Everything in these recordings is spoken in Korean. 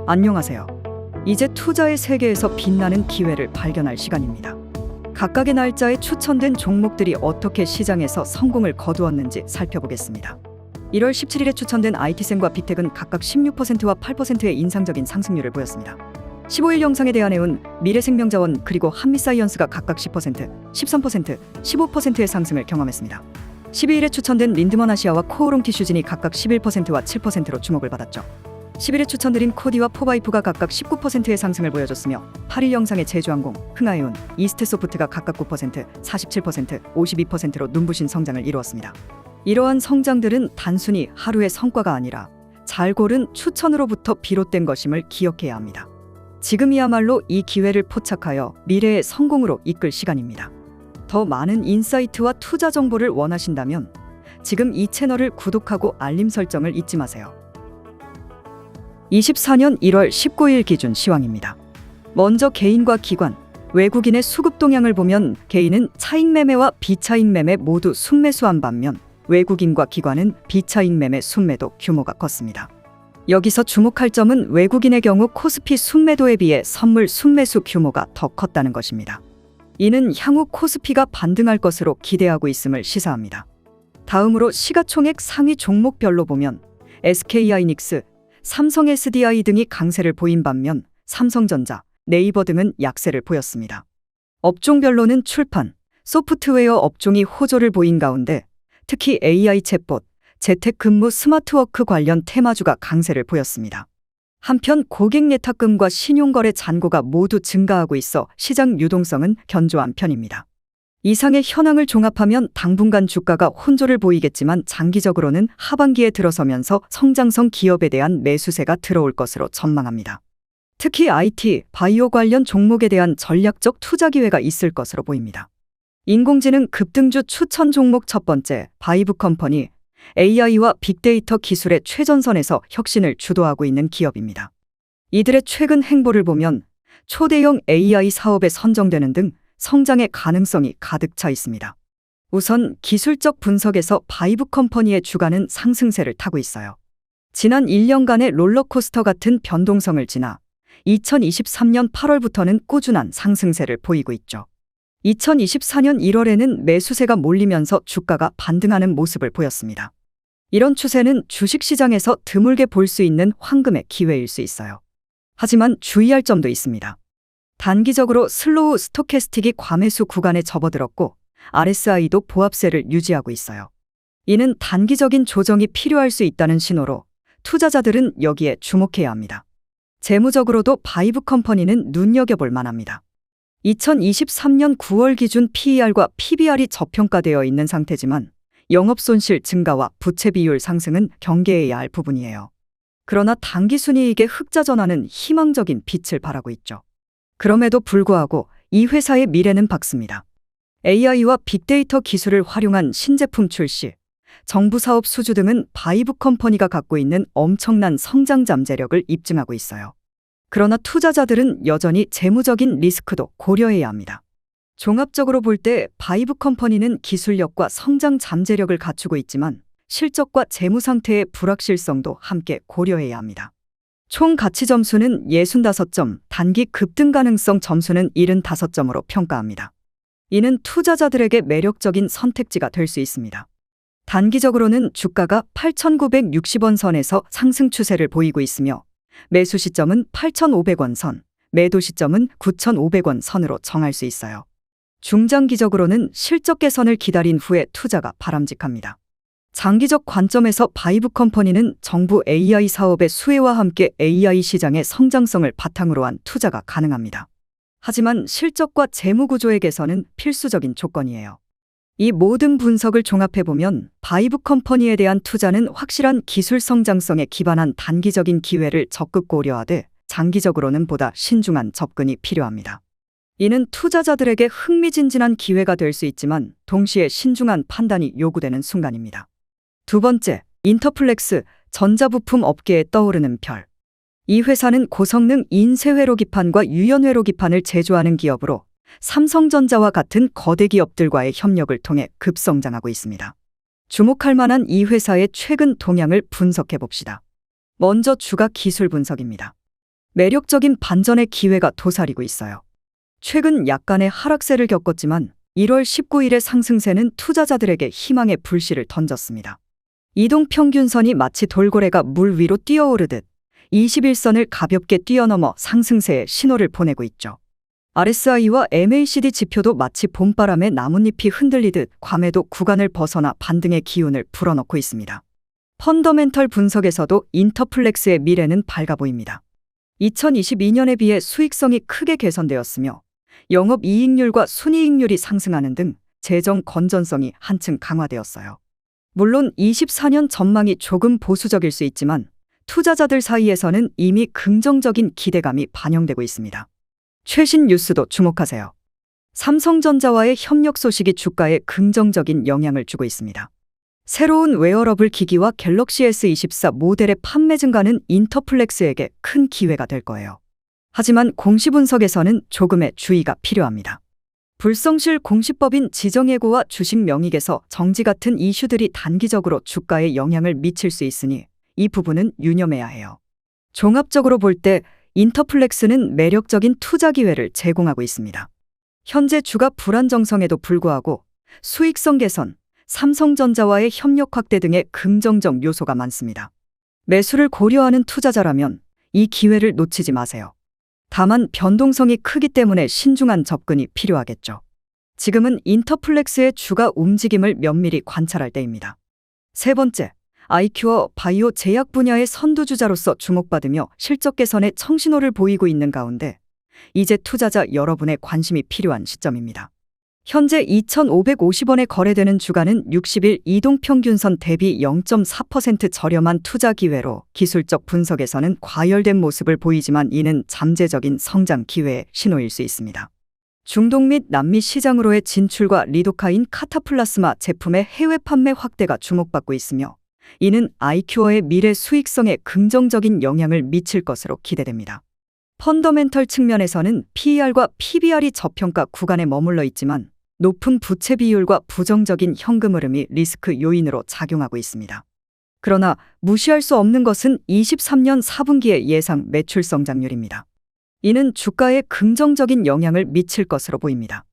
안녕하세요. 이제 투자의 세계에서 빛나는 기회를 발견할 시간입니다. 각각의 날짜에 추천된 종목들이 어떻게 시장에서 성공을 거두었는지 살펴보겠습니다. 1월 17일에 추천된 IT생과 빅텍은 각각 16%와 8%의 인상적인 상승률을 보였습니다. 15일 영상에 대한해운, 미래생명자원 그리고 한미사이언스가 각각 10%, 13%, 15%의 상승을 경험했습니다. 12일에 추천된 린드먼 아시아와 코오롱 티슈진이 각각 11%와 7%로 주목을 받았죠. 10일에 추천드린 코디와 포바이프가 각각 19%의 상승을 보여줬으며 8일 영상의 제주항공, 흥하해운, 이스트소프트가 각각 9%, 47%, 52%로 눈부신 성장을 이루었습니다. 이러한 성장들은 단순히 하루의 성과가 아니라 잘 고른 추천으로부터 비롯된 것임을 기억해야 합니다. 지금이야말로 이 기회를 포착하여 미래의 성공으로 이끌 시간입니다. 더 많은 인사이트와 투자 정보를 원하신다면 지금 이 채널을 구독하고 알림 설정을 잊지 마세요. 24년 1월 19일 기준 시황입니다. 먼저 개인과 기관, 외국인의 수급 동향을 보면 개인은 차익 매매와 비차익 매매 모두 순매수한 반면 외국인과 기관은 비차익 매매 순매도 규모가 컸습니다. 여기서 주목할 점은 외국인의 경우 코스피 순매도에 비해 선물 순매수 규모가 더 컸다는 것입니다. 이는 향후 코스피가 반등할 것으로 기대하고 있음을 시사합니다. 다음으로 시가총액 상위 종목별로 보면 SK하이닉스, 삼성 SDI 등이 강세를 보인 반면 삼성전자, 네이버 등은 약세를 보였습니다. 업종별로는 출판, 소프트웨어 업종이 호조를 보인 가운데 특히 AI 챗봇, 재택근무 스마트워크 관련 테마주가 강세를 보였습니다. 한편 고객 예탁금과 신용거래 잔고가 모두 증가하고 있어 시장 유동성은 견조한 편입니다. 이상의 현황을 종합하면 당분간 주가가 혼조를 보이겠지만 장기적으로는 하반기에 들어서면서 성장성 기업에 대한 매수세가 들어올 것으로 전망합니다. 특히 IT, 바이오 관련 종목에 대한 전략적 투자 기회가 있을 것으로 보입니다. 인공지능 급등주 추천 종목 첫 번째, 바이브컴퍼니, AI와 빅데이터 기술의 최전선에서 혁신을 주도하고 있는 기업입니다. 이들의 최근 행보를 보면 초대형 AI 사업에 선정되는 등 성장의 가능성이 가득 차 있습니다. 우선 기술적 분석에서 바이브컴퍼니의 주가는 상승세를 타고 있어요. 지난 1년간의 롤러코스터 같은 변동성을 지나 2023년 8월부터는 꾸준한 상승세를 보이고 있죠. 2024년 1월에는 매수세가 몰리면서 주가가 반등하는 모습을 보였습니다. 이런 추세는 주식시장에서 드물게 볼 수 있는 황금의 기회일 수 있어요. 하지만 주의할 점도 있습니다. 단기적으로 슬로우 스토캐스틱이 과매수 구간에 접어들었고 RSI도 보합세를 유지하고 있어요. 이는 단기적인 조정이 필요할 수 있다는 신호로 투자자들은 여기에 주목해야 합니다. 재무적으로도 바이브컴퍼니는 눈여겨볼 만합니다. 2023년 9월 기준 PER과 PBR이 저평가되어 있는 상태지만 영업손실 증가와 부채 비율 상승은 경계해야 할 부분이에요. 그러나 당기순이익의 흑자 전환은 희망적인 빛을 발하고 있죠. 그럼에도 불구하고 이 회사의 미래는 밝습니다. AI와 빅데이터 기술을 활용한 신제품 출시, 정부 사업 수주 등은 바이브컴퍼니가 갖고 있는 엄청난 성장 잠재력을 입증하고 있어요. 그러나 투자자들은 여전히 재무적인 리스크도 고려해야 합니다. 종합적으로 볼 때 바이브컴퍼니는 기술력과 성장 잠재력을 갖추고 있지만 실적과 재무 상태의 불확실성도 함께 고려해야 합니다. 총 가치 점수는 65점, 단기 급등 가능성 점수는 75점으로 평가합니다. 이는 투자자들에게 매력적인 선택지가 될 수 있습니다. 단기적으로는 주가가 8,960원 선에서 상승 추세를 보이고 있으며 매수 시점은 8,500원 선, 매도 시점은 9,500원 선으로 정할 수 있어요. 중장기적으로는 실적 개선을 기다린 후에 투자가 바람직합니다. 장기적 관점에서 바이브컴퍼니는 정부 AI 사업의 수혜와 함께 AI 시장의 성장성을 바탕으로 한 투자가 가능합니다. 하지만 실적과 재무 구조의 개선은 필수적인 조건이에요. 이 모든 분석을 종합해보면 바이브컴퍼니에 대한 투자는 확실한 기술 성장성에 기반한 단기적인 기회를 적극 고려하되 장기적으로는 보다 신중한 접근이 필요합니다. 이는 투자자들에게 흥미진진한 기회가 될 수 있지만 동시에 신중한 판단이 요구되는 순간입니다. 두 번째, 인터플렉스, 전자부품 업계에 떠오르는 별. 이 회사는 고성능 인쇄회로기판과 유연회로기판을 제조하는 기업으로 삼성전자와 같은 거대 기업들과의 협력을 통해 급성장하고 있습니다. 주목할 만한 이 회사의 최근 동향을 분석해 봅시다. 먼저 주가 기술 분석입니다. 매력적인 반전의 기회가 도사리고 있어요. 최근 약간의 하락세를 겪었지만 1월 19일의 상승세는 투자자들에게 희망의 불씨를 던졌습니다. 이동평균선이 마치 돌고래가 물 위로 뛰어오르듯 21선을 가볍게 뛰어넘어 상승세의 신호를 보내고 있죠. RSI와 MACD 지표도 마치 봄바람에 나뭇잎이 흔들리듯 과매도 구간을 벗어나 반등의 기운을 불어넣고 있습니다. 펀더멘털 분석에서도 인터플렉스의 미래는 밝아 보입니다. 2022년에 비해 수익성이 크게 개선되었으며 영업이익률과 순이익률이 상승하는 등 재정 건전성이 한층 강화되었어요. 물론 24년 전망이 조금 보수적일 수 있지만 투자자들 사이에서는 이미 긍정적인 기대감이 반영되고 있습니다. 최신 뉴스도 주목하세요. 삼성전자와의 협력 소식이 주가에 긍정적인 영향을 주고 있습니다. 새로운 웨어러블 기기와 갤럭시 S24 모델의 판매 증가는 인터플렉스에게 큰 기회가 될 거예요. 하지만 공시 분석에서는 조금의 주의가 필요합니다. 불성실 공시법인 지정예고와 주식 명익에서 정지 같은 이슈들이 단기적으로 주가에 영향을 미칠 수 있으니 이 부분은 유념해야 해요. 종합적으로 볼 때 인터플렉스는 매력적인 투자 기회를 제공하고 있습니다. 현재 주가 불안정성에도 불구하고 수익성 개선, 삼성전자와의 협력 확대 등의 긍정적 요소가 많습니다. 매수를 고려하는 투자자라면 이 기회를 놓치지 마세요. 다만 변동성이 크기 때문에 신중한 접근이 필요하겠죠. 지금은 인터플렉스의 주가 움직임을 면밀히 관찰할 때입니다. 세 번째, 아이큐어 바이오 제약 분야의 선두주자로서 주목받으며 실적 개선의 청신호를 보이고 있는 가운데 이제 투자자 여러분의 관심이 필요한 시점입니다. 현재 2,550원에 거래되는 주가는 60일 이동평균선 대비 0.4% 저렴한 투자 기회로 기술적 분석에서는 과열된 모습을 보이지만 이는 잠재적인 성장 기회의 신호일 수 있습니다. 중동 및 남미 시장으로의 진출과 리도카인 카타플라스마 제품의 해외 판매 확대가 주목받고 있으며 이는 아이큐어의 미래 수익성에 긍정적인 영향을 미칠 것으로 기대됩니다. 펀더멘털 측면에서는 PER과 PBR이 저평가 구간에 머물러 있지만 높은 부채 비율과 부정적인 현금 흐름이 리스크 요인으로 작용하고 있습니다. 그러나 무시할 수 없는 것은 23년 4분기의 예상 매출 성장률입니다. 이는 주가에 긍정적인 영향을 미칠 것으로 보입니다.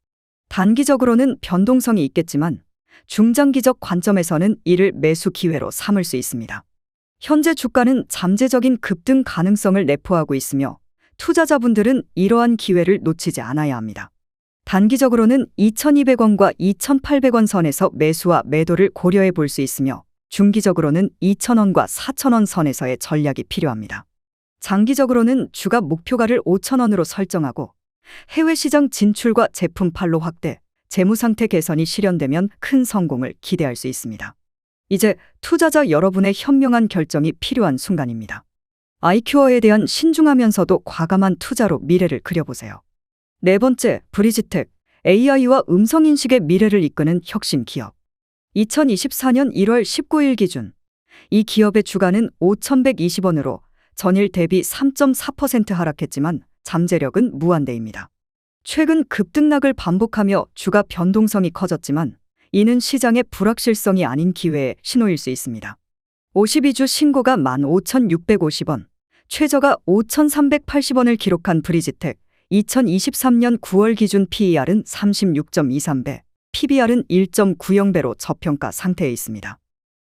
단기적으로는 변동성이 있겠지만 중장기적 관점에서는 이를 매수 기회로 삼을 수 있습니다. 현재 주가는 잠재적인 급등 가능성을 내포하고 있으며 투자자분들은 이러한 기회를 놓치지 않아야 합니다. 단기적으로는 2,200원과 2,800원 선에서 매수와 매도를 고려해 볼 수 있으며 중기적으로는 2,000원과 4,000원 선에서의 전략이 필요합니다. 장기적으로는 주가 목표가를 5,000원으로 설정하고 해외 시장 진출과 제품 판로 확대, 재무 상태 개선이 실현되면 큰 성공을 기대할 수 있습니다. 이제 투자자 여러분의 현명한 결정이 필요한 순간입니다. 아이큐어에 대한 신중하면서도 과감한 투자로 미래를 그려보세요. 네 번째, 브리지텍, AI와 음성인식의 미래를 이끄는 혁신 기업. 2024년 1월 19일 기준 이 기업의 주가는 5,120원으로 전일 대비 3.4% 하락했지만 잠재력은 무한대입니다. 최근 급등락을 반복하며 주가 변동성이 커졌지만 이는 시장의 불확실성이 아닌 기회의 신호일 수 있습니다. 52주 신고가 15,650원, 최저가 5,380원을 기록한 브리지텍, 2023년 9월 기준 PER은 36.23배, PBR은 1.90배로 저평가 상태에 있습니다.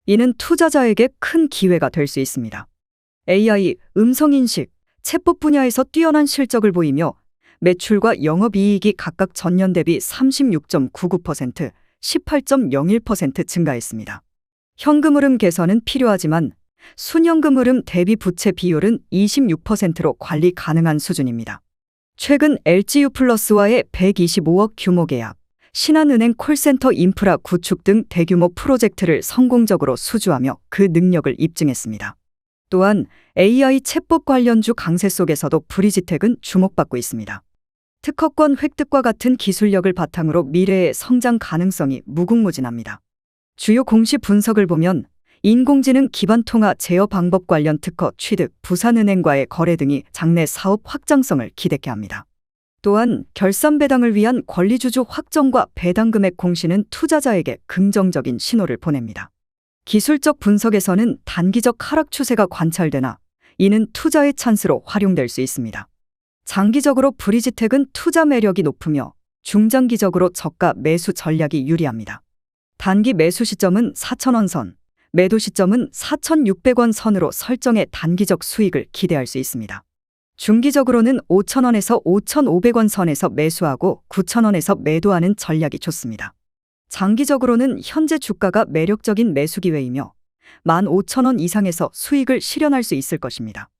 이는 투자자에게 큰 기회가 될 수 있습니다. AI, 음성인식, 챗봇 분야에서 뛰어난 실적을 보이며 매출과 영업이익이 각각 전년 대비 36.99%, 18.01% 증가했습니다. 현금 흐름 개선은 필요하지만 순현금 흐름 대비 부채 비율은 26%로 관리 가능한 수준입니다. 최근 LG유플러스와의 125억 규모 계약, 신한은행 콜센터 인프라 구축 등 대규모 프로젝트를 성공적으로 수주하며 그 능력을 입증했습니다. 또한 AI 챗봇 관련주 강세 속에서도 브리지텍은 주목받고 있습니다. 특허권 획득과 같은 기술력을 바탕으로 미래의 성장 가능성이 무궁무진합니다. 주요 공시 분석을 보면 인공지능 기반 통화 제어 방법 관련 특허 취득, 부산은행과의 거래 등이 장래 사업 확장성을 기대케 합니다. 또한 결산 배당을 위한 권리주주 확정과 배당 금액 공시는 투자자에게 긍정적인 신호를 보냅니다. 기술적 분석에서는 단기적 하락 추세가 관찰되나 이는 투자의 찬스로 활용될 수 있습니다. 장기적으로 브리지텍은 투자 매력이 높으며 중장기적으로 저가 매수 전략이 유리합니다. 단기 매수 시점은 4,000원 선, 매도 시점은 4,600원 선으로 설정해 단기적 수익을 기대할 수 있습니다. 중기적으로는 5,000원에서 5,500원 선에서 매수하고 9,000원에서 매도하는 전략이 좋습니다. 장기적으로는 현재 주가가 매력적인 매수 기회이며 15,000원 이상에서 수익을 실현할 수 있을 것입니다.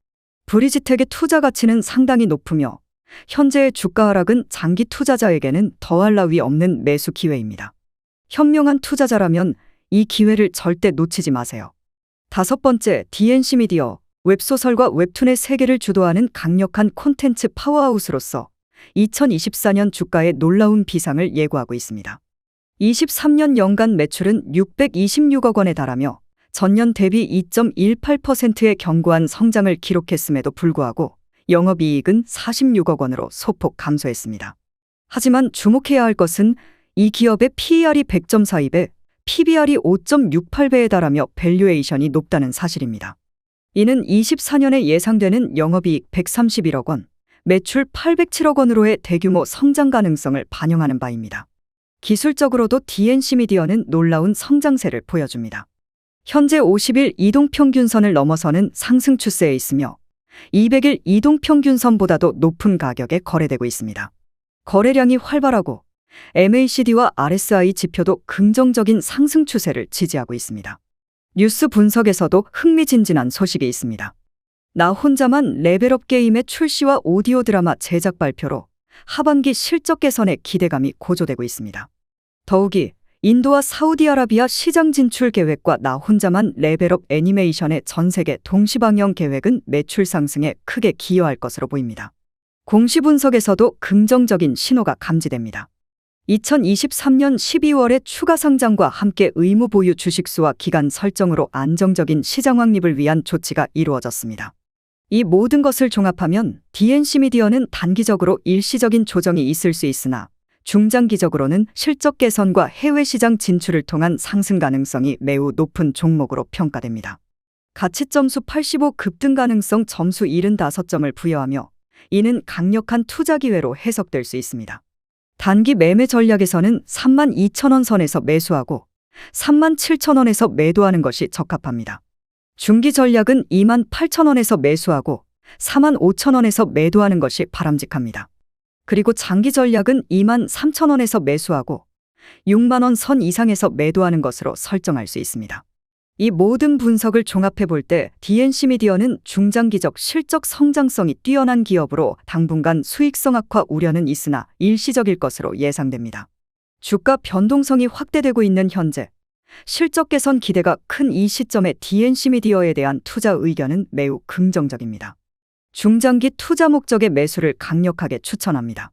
브리지텍의 투자 가치는 상당히 높으며 현재의 주가 하락은 장기 투자자에게는 더할 나위 없는 매수 기회입니다. 현명한 투자자라면 이 기회를 절대 놓치지 마세요. 5번째, DNC 미디어. 웹소설과 웹툰의 세계를 주도하는 강력한 콘텐츠 파워하우스로서 2024년 주가의 놀라운 비상을 예고하고 있습니다. 23년 연간 매출은 626억 원에 달하며 전년 대비 2.18%의 견고한 성장을 기록했음에도 불구하고 영업이익은 46억 원으로 소폭 감소했습니다. 하지만 주목해야 할 것은 이 기업의 PER이 100.42배, PBR이 5.68배에 달하며 밸류에이션이 높다는 사실입니다. 이는 24년에 예상되는 영업이익 131억 원, 매출 807억 원으로의 대규모 성장 가능성을 반영하는 바입니다. 기술적으로도 DNC 미디어는 놀라운 성장세를 보여줍니다. 현재 50일 이동평균선을 넘어서는 상승 추세에 있으며 200일 이동평균선보다도 높은 가격에 거래되고 있습니다. 거래량이 활발하고 MACD와 RSI 지표도 긍정적인 상승 추세를 지지하고 있습니다. 뉴스 분석에서도 흥미진진한 소식이 있습니다. 나 혼자만 레벨업 게임의 출시와 오디오 드라마 제작 발표로 하반기 실적 개선에 기대감이 고조되고 있습니다. 더욱이 인도와 사우디아라비아 시장 진출 계획과 나 혼자만 레벨업 애니메이션의 전 세계 동시 방영 계획은 매출 상승에 크게 기여할 것으로 보입니다. 공시 분석에서도 긍정적인 신호가 감지됩니다. 2023년 12월에 추가 상장과 함께 의무 보유 주식수와 기간 설정으로 안정적인 시장 확립을 위한 조치가 이루어졌습니다. 이 모든 것을 종합하면 DNC 미디어는 단기적으로 일시적인 조정이 있을 수 있으나 중장기적으로는 실적 개선과 해외 시장 진출을 통한 상승 가능성이 매우 높은 종목으로 평가됩니다. 가치점수 85 급등 가능성 점수 75점을 부여하며 이는 강력한 투자 기회로 해석될 수 있습니다. 단기 매매 전략에서는 32,000원 선에서 매수하고 37,000원에서 매도하는 것이 적합합니다. 중기 전략은 28,000원에서 매수하고 45,000원에서 매도하는 것이 바람직합니다. 그리고 장기 전략은 23,000원에서 매수하고 6만원 선 이상에서 매도하는 것으로 설정할 수 있습니다. 이 모든 분석을 종합해 볼 때 DNC 미디어는 중장기적 실적 성장성이 뛰어난 기업으로 당분간 수익성 악화 우려는 있으나 일시적일 것으로 예상됩니다. 주가 변동성이 확대되고 있는 현재 실적 개선 기대가 큰 이 시점에 DNC 미디어에 대한 투자 의견은 매우 긍정적입니다. 중장기 투자 목적의 매수를 강력하게 추천합니다.